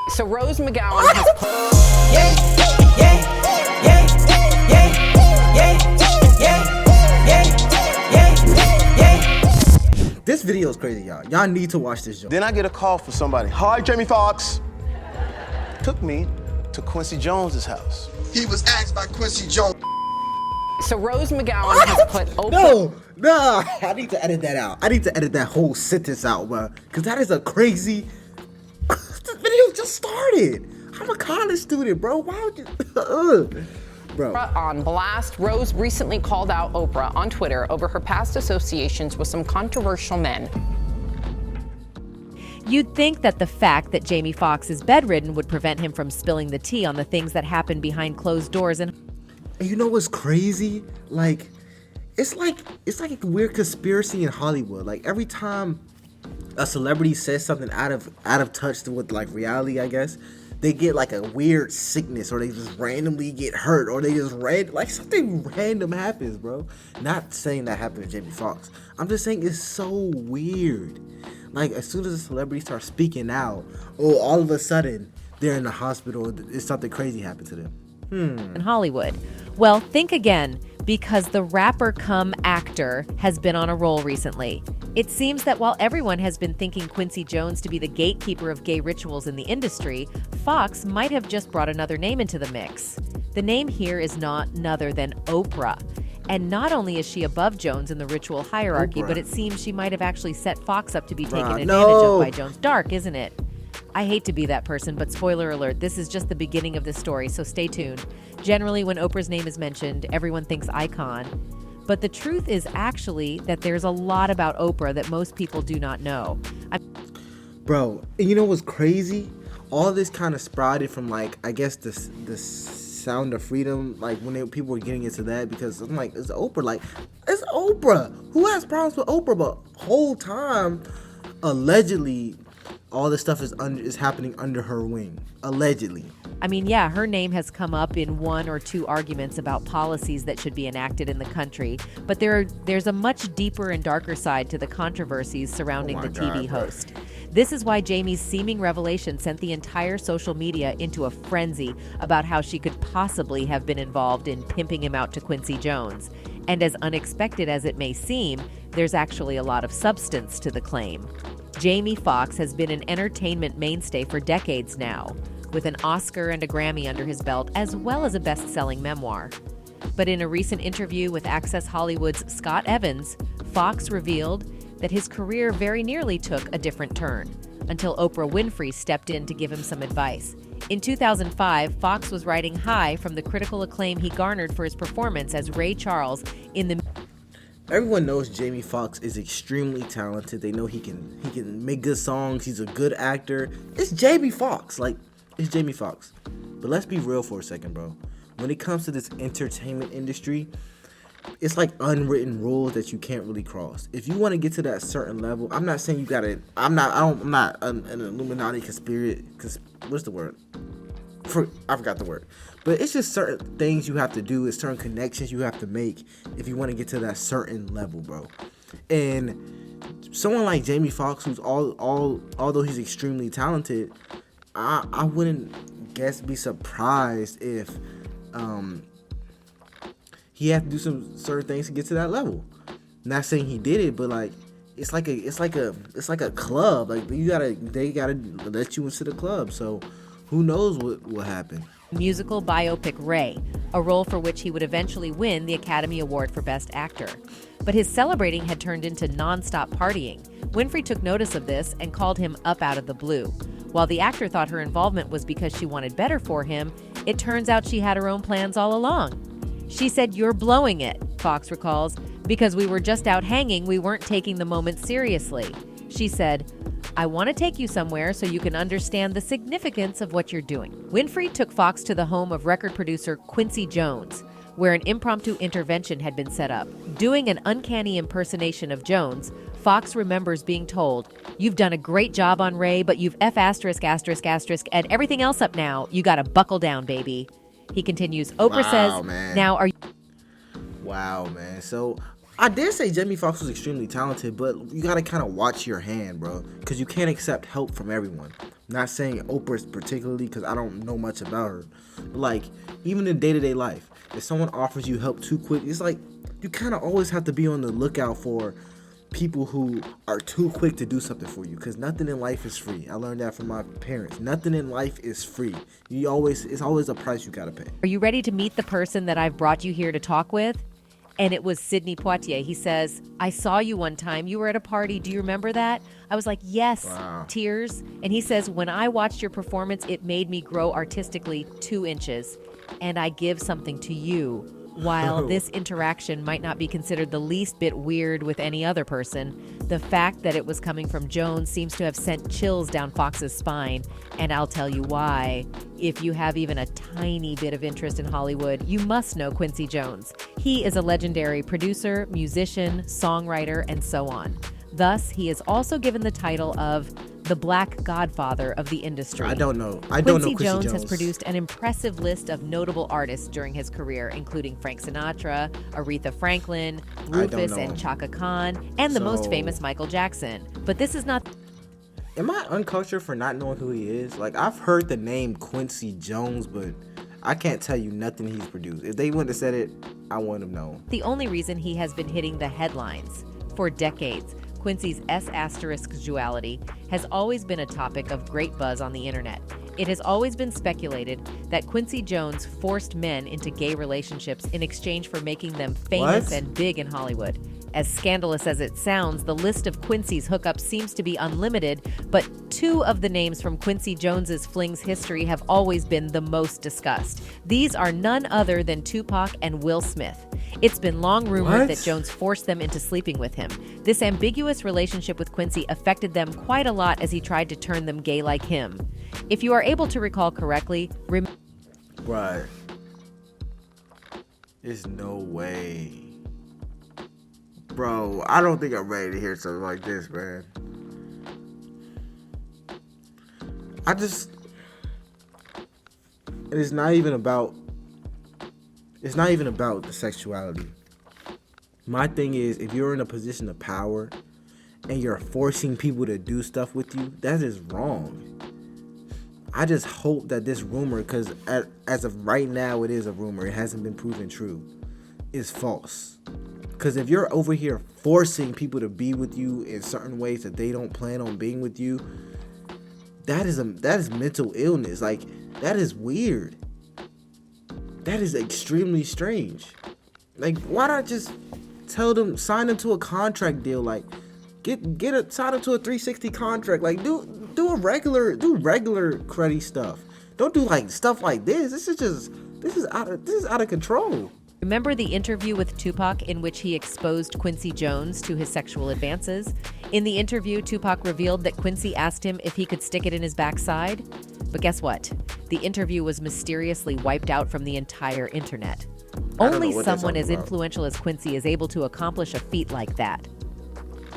So Rose McGowan has put... This video is crazy, y'all. Y'all need to watch this, Joe. Then I get a call from somebody. Hi, Jamie Foxx. Took me to Quincy Jones's house. He was asked by Quincy Jones. So Rose McGowan has put Oprah... No, I need to edit that out. I need to edit that whole sentence out, bro. Because that is a crazy... This video just started. I'm a college student, bro. Why would you... Bro. On blast, Rose recently called out Oprah on Twitter over her past associations with some controversial men. You'd think that the fact that Jamie Foxx is bedridden would prevent him from spilling the tea on the things that happen behind closed doors. And you know what's crazy? Like, it's like a weird conspiracy in Hollywood. Like, every time a celebrity says something out of touch with like reality, I guess, they get like a weird sickness, or they just randomly get hurt, or they just like something random happens, bro. Not saying that happened to Jamie Foxx. I'm just saying it's so weird. Like, as soon as a celebrity starts speaking out, all of a sudden they're in the hospital. It's something crazy happened to them. In Hollywood. Well, think again, because the rapper cum actor has been on a roll recently. It seems that while everyone has been thinking Quincy Jones to be the gatekeeper of gay rituals in the industry, Foxx might have just brought another name into the mix. The name here is none other than Oprah. And not only is she above Jones in the ritual hierarchy, but it seems she might have actually set Foxx up to be taken advantage of by Jones. Dark, isn't it? I hate to be that person, but spoiler alert, this is just the beginning of this story, so stay tuned. Generally, when Oprah's name is mentioned, everyone thinks icon. But the truth is actually that there's a lot about Oprah that most people do not know. Bro, and you know what's crazy? All this kind of sprouted from, like, I guess the Sound of Freedom, like when people were getting into that, because I'm like, it's Oprah. Like, it's Oprah. Who has problems with Oprah? But whole time, allegedly, all this stuff is happening under her wing. Allegedly. I mean, yeah, her name has come up in one or two arguments about policies that should be enacted in the country, but there's a much deeper and darker side to the controversies surrounding the TV host. This is why Jamie's seeming revelation sent the entire social media into a frenzy about how she could possibly have been involved in pimping him out to Quincy Jones. And as unexpected as it may seem, there's actually a lot of substance to the claim. Jamie Foxx has been an entertainment mainstay for decades now, with an Oscar and a Grammy under his belt, as well as a best-selling memoir. But in a recent interview with Access Hollywood's Scott Evans, Foxx revealed that his career very nearly took a different turn, until Oprah Winfrey stepped in to give him some advice. In 2005, Foxx was riding high from the critical acclaim he garnered for his performance as Ray Charles in the... Everyone knows Jamie Foxx is extremely talented. They know he can make good songs. He's a good actor. It's Jamie Foxx. Like, it's Jamie Foxx. But let's be real for a second, bro. When it comes to this entertainment industry, it's like unwritten rules that you can't really cross. If you want to get to that certain level, I'm not saying you gotta. I'm not an Illuminati conspiracy. What's the word? I forgot the word. But it's just certain things you have to do. It's certain connections you have to make if you want to get to that certain level, bro. And someone like Jamie Foxx, who's although he's extremely talented, I wouldn't be surprised if he had to do some certain things to get to that level. Not saying he did it, but like it's like a club. Like they gotta let you into the club. So who knows what will happen. Musical biopic Ray, a role for which he would eventually win the Academy Award for Best Actor. But his celebrating had turned into non-stop partying. Winfrey took notice of this and called him up out of the blue. While the actor thought her involvement was because she wanted better for him, it turns out she had her own plans all along. She said, "You're blowing it," Foxx recalls, "because we were just out hanging, we weren't taking the moment seriously." She said, "I want to take you somewhere so you can understand the significance of what you're doing." Winfrey took Foxx to the home of record producer Quincy Jones, where an impromptu intervention had been set up. Doing an uncanny impersonation of Jones, Foxx remembers being told, "You've done a great job on Ray, but you've F***, and everything else up now. You gotta buckle down, baby." He continues, Oprah says, man. "Now are you..." Wow, man. So I did say Jamie Foxx was extremely talented, but you gotta kind of watch your hand, bro, because you can't accept help from everyone. Not saying Oprah particularly, because I don't know much about her, but like even in day-to-day life, if someone offers you help too quick, it's like you kind of always have to be on the lookout for people who are too quick to do something for you, because nothing in life is free. I learned that from my parents. Nothing in life is free. It's always a price you gotta pay. Are you ready to meet the person that I've brought you here to talk with? And it was Sidney Poitier. He says, I saw you one time. You were at a party. Do you remember that? I was like, yes, Wow. Tears. And he says, when I watched your performance, it made me grow artistically 2 inches. And I give something to you. While this interaction might not be considered the least bit weird with any other person, the fact that it was coming from Jones seems to have sent chills down Foxx's spine. And I'll tell you why. If you have even a tiny bit of interest in Hollywood, you must know Quincy Jones. He is a legendary producer, musician, songwriter, and so on. Thus, he is also given the title of the Black Godfather of the industry. I don't know Quincy Quincy Jones has produced an impressive list of notable artists during his career, including Frank Sinatra, Aretha Franklin, Rufus and Chaka Khan, and the most famous Michael Jackson. But this is not... Am I uncultured for not knowing who he is? Like, I've heard the name Quincy Jones, but I can't tell you nothing he's produced. If they wouldn't have said it, I wouldn't have known. the only reason he has been hitting the headlines. For decades, Quincy's S** duality has always been a topic of great buzz on the internet. It has always been speculated that Quincy Jones forced men into gay relationships in exchange for making them famous What? and big in Hollywood. As scandalous as it sounds, the list of Quincy's hookups seems to be unlimited, but 2 of the names from Quincy Jones's flings history have always been the most discussed. These are none other than Tupac and Will Smith. It's been long rumored What? that Jones forced them into sleeping with him. This ambiguous relationship with Quincy affected them quite a lot as he tried to turn them gay like him. If you are able to recall correctly, Right. There's no way. Bro, I don't think I'm ready to hear something like this, man. It's not even about the sexuality. My thing is, if you're in a position of power and you're forcing people to do stuff with you, that is wrong. I just hope that this rumor, because as of right now it is a rumor, it hasn't been proven true, is false. Because if you're over here forcing people to be with you in certain ways that they don't plan on being with you, that is mental illness. Like, that is weird. That is extremely strange. Like, why not just tell them, sign them to a contract deal? Like, sign them to a 360 contract. Like, do regular cruddy stuff. Don't do like stuff like this. This is out of control. Remember the interview with Tupac in which he exposed Quincy Jones to his sexual advances? In the interview, Tupac revealed that Quincy asked him if he could stick it in his backside. But guess what? The interview was mysteriously wiped out from the entire internet. Only what they're someone talking as about. influential as Quincy is able to accomplish a feat like that.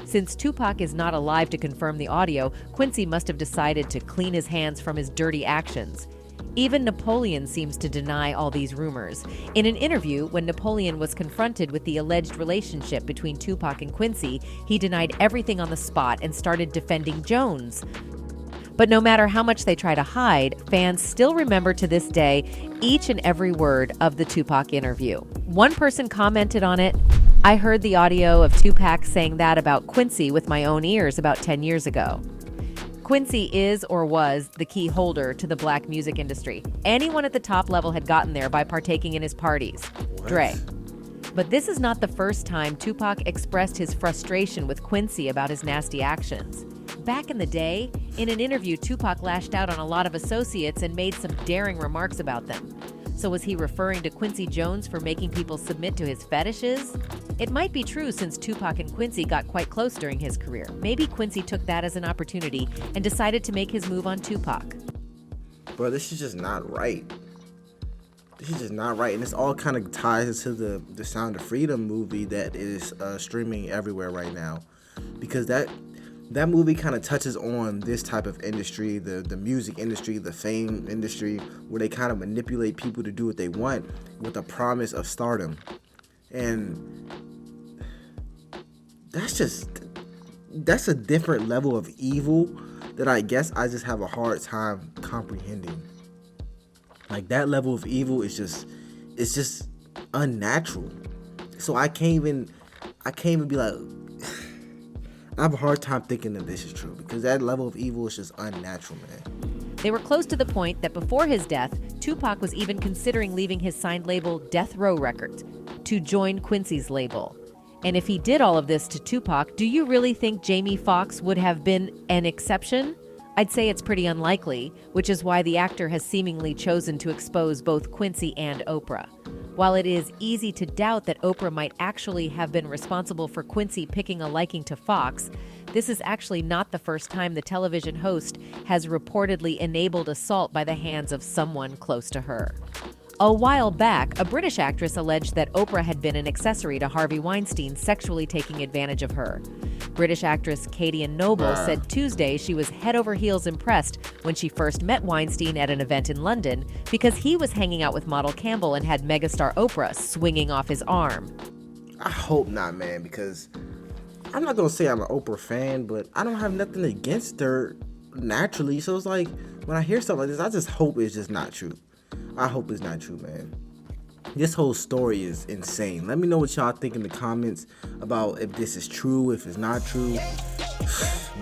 Since Tupac is not alive to confirm the audio, Quincy must have decided to clean his hands from his dirty actions. Even Napoleon seems to deny all these rumors. In an interview, when Napoleon was confronted with the alleged relationship between Tupac and Quincy, he denied everything on the spot and started defending Jones. But no matter how much they try to hide, fans still remember to this day each and every word of the Tupac interview. One person commented on it, "I heard the audio of Tupac saying that about Quincy with my own ears about 10 years ago." Quincy is or was the key holder to the black music industry. Anyone at the top level had gotten there by partaking in his parties. Dre. But this is not the first time Tupac expressed his frustration with Quincy about his nasty actions. Back in the day, in an interview, Tupac lashed out on a lot of associates and made some daring remarks about them. So was he referring to Quincy Jones for making people submit to his fetishes? It might be true since Tupac and Quincy got quite close during his career. Maybe Quincy took that as an opportunity and decided to make his move on Tupac. Bro, this is just not right. This is just not right. And this all kind of ties into the Sound of Freedom movie that is streaming everywhere right now. Because that movie kind of touches on this type of industry, the music industry, the fame industry, where they kind of manipulate people to do what they want with the promise of stardom. And that's a different level of evil that I guess I just have a hard time comprehending. Like, that level of evil is just unnatural. So I can't even be like, I have a hard time thinking that this is true, because that level of evil is just unnatural, man. They were close to the point that before his death, Tupac was even considering leaving his signed label Death Row Records to join Quincy's label. And if he did all of this to Tupac, do you really think Jamie Foxx would have been an exception? I'd say it's pretty unlikely, which is why the actor has seemingly chosen to expose both Quincy and Oprah. While it is easy to doubt that Oprah might actually have been responsible for Quincy picking a liking to Foxx, this is actually not the first time the television host has reportedly enabled assault by the hands of someone close to her. A while back, a British actress alleged that Oprah had been an accessory to Harvey Weinstein sexually taking advantage of her. British actress Katie Noble said Tuesday she was head over heels impressed when she first met Weinstein at an event in London because he was hanging out with model Campbell and had megastar Oprah swinging off his arm. I hope not, man, because I'm not gonna say I'm an Oprah fan, but I don't have nothing against her naturally. So it's like, when I hear something like this, I just hope it's just not true. I hope it's not true, man. This whole story is insane. Let me know what y'all think in the comments about if this is true, if it's not true.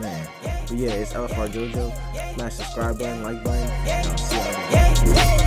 Man. But yeah, it's LFR Jojo. Smash subscribe button, like button. I'll see y'all later.